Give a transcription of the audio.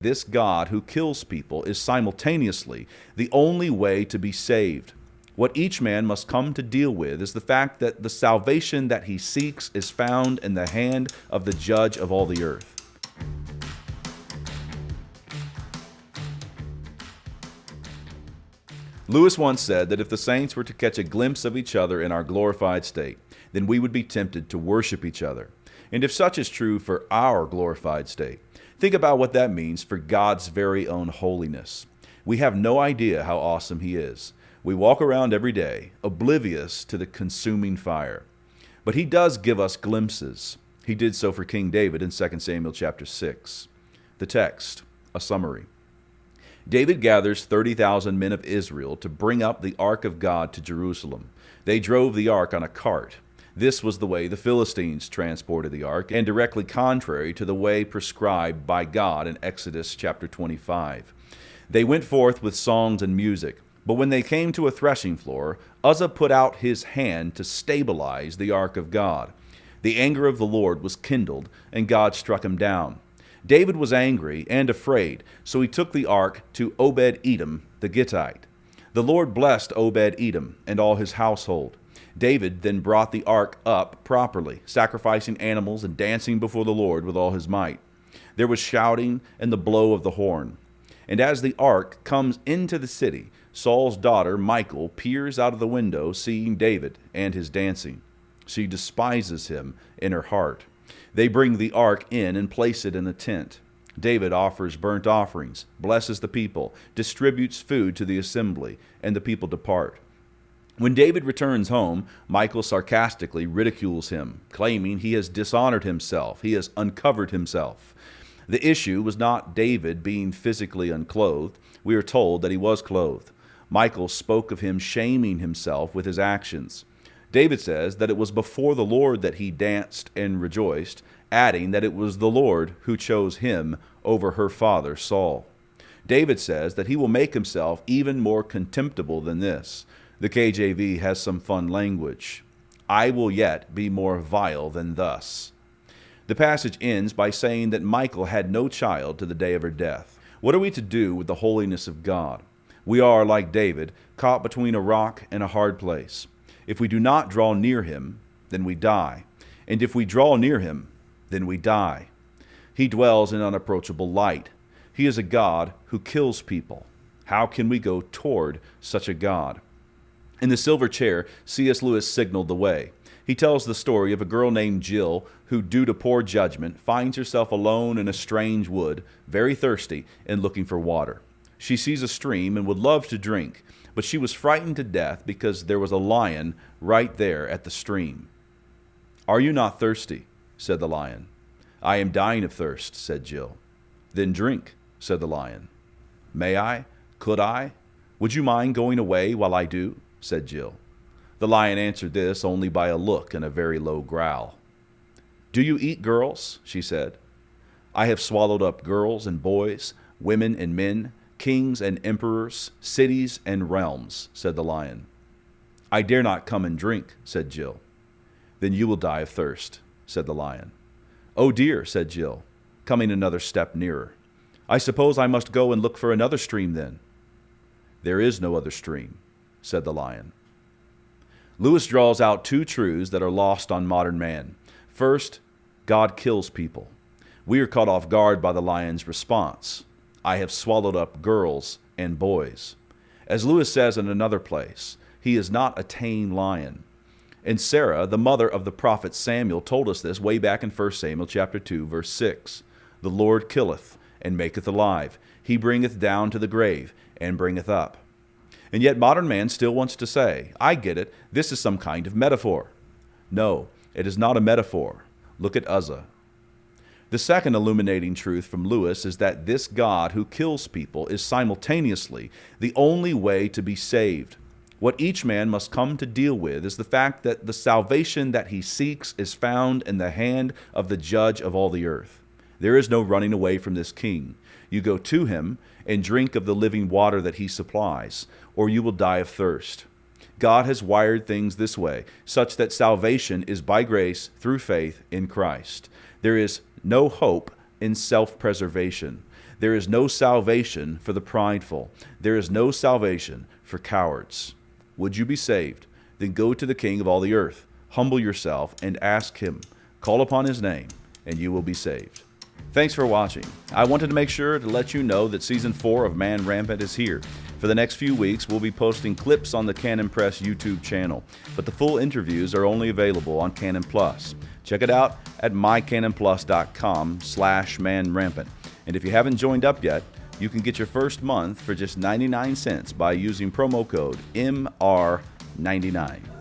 This God who kills people is simultaneously the only way to be saved. What each man must come to deal with is the fact that the salvation that he seeks is found in the hand of the judge of all the earth. Lewis once said that if the saints were to catch a glimpse of each other in our glorified state, then we would be tempted to worship each other. And if such is true for our glorified state, think about what that means for God's very own holiness. We have no idea how awesome He is. We walk around every day, oblivious to the consuming fire. But He does give us glimpses. He did so for King David in 2 Samuel chapter 6. The text, a summary. David gathers 30,000 men of Israel to bring up the ark of God to Jerusalem. They drove the ark on a cart. This was the way the Philistines transported the ark, and directly contrary to the way prescribed by God in Exodus chapter 25. They went forth with songs and music, but when they came to a threshing floor, Uzzah put out his hand to stabilize the ark of God. The anger of the Lord was kindled, and God struck him down. David was angry and afraid, so he took the ark to Obed-Edom the Gittite. The Lord blessed Obed-Edom and all his household. David then brought the ark up properly, sacrificing animals and dancing before the Lord with all his might. There was shouting and the blow of the horn. And as the ark comes into the city, Saul's daughter Michal peers out of the window, seeing David and his dancing. She despises him in her heart. They bring the ark in and place it in a tent. David offers burnt offerings, blesses the people, distributes food to the assembly, and the people depart. When David returns home, Michal sarcastically ridicules him, claiming he has dishonored himself, he has uncovered himself. The issue was not David being physically unclothed. We are told that he was clothed. Michal spoke of him shaming himself with his actions. David says that it was before the Lord that he danced and rejoiced, adding that it was the Lord who chose him over her father Saul. David says that he will make himself even more contemptible than this. The KJV has some fun language. I will yet be more vile than thus. The passage ends by saying that Michal had no child to the day of her death. What are we to do with the holiness of God? We are, like David, caught between a rock and a hard place. If we do not draw near Him, then we die. And if we draw near Him, then we die. He dwells in unapproachable light. He is a God who kills people. How can we go toward such a God? In The Silver Chair, C.S. Lewis signaled the way. He tells the story of a girl named Jill who, due to poor judgment, finds herself alone in a strange wood, very thirsty and looking for water. She sees a stream and would love to drink, but she was frightened to death because there was a lion right there at the stream. "Are you not thirsty?" said the lion. "I am dying of thirst," said Jill. "Then drink," said the lion. "May I? Could I? Would you mind going away while I do?" said Jill. The lion answered this only by a look and a very low growl. "Do you eat girls?" she said. "I have swallowed up girls and boys, women and men, kings and emperors, cities and realms," said the lion. "I dare not come and drink," said Jill. "Then you will die of thirst," said the lion. "Oh dear," said Jill, coming another step nearer. "I suppose I must go and look for another stream then." "There is no other stream," said the lion. Lewis draws out two truths that are lost on modern man. First, God kills people. We are caught off guard by the lion's response. "I have swallowed up girls and boys." As Lewis says in another place, he is not a tame lion. And Sarah, the mother of the prophet Samuel, told us this way back in 1 Samuel chapter 2, verse 6. "The Lord killeth and maketh alive. He bringeth down to the grave and bringeth up." And yet modern man still wants to say, "I get it, this is some kind of metaphor." No, it is not a metaphor. Look at Uzzah. The second illuminating truth from Lewis is that this God who kills people is simultaneously the only way to be saved. What each man must come to deal with is the fact that the salvation that he seeks is found in the hand of the judge of all the earth. There is no running away from this king. You go to him and drink of the living water that he supplies, or you will die of thirst. God has wired things this way, such that salvation is by grace through faith in Christ. There is no hope in self-preservation. There is no salvation for the prideful. There is no salvation for cowards. Would you be saved? Then go to the King of all the earth. Humble yourself and ask him. Call upon his name, and you will be saved. Thanks for watching. I wanted to make sure to let you know that Season 4 of Man Rampant is here. For the next few weeks, we'll be posting clips on the Canon Press YouTube channel, but the full interviews are only available on Canon Plus. Check it out at mycanonplus.com/manrampant. And if you haven't joined up yet, you can get your first month for just 99 cents by using promo code MR99.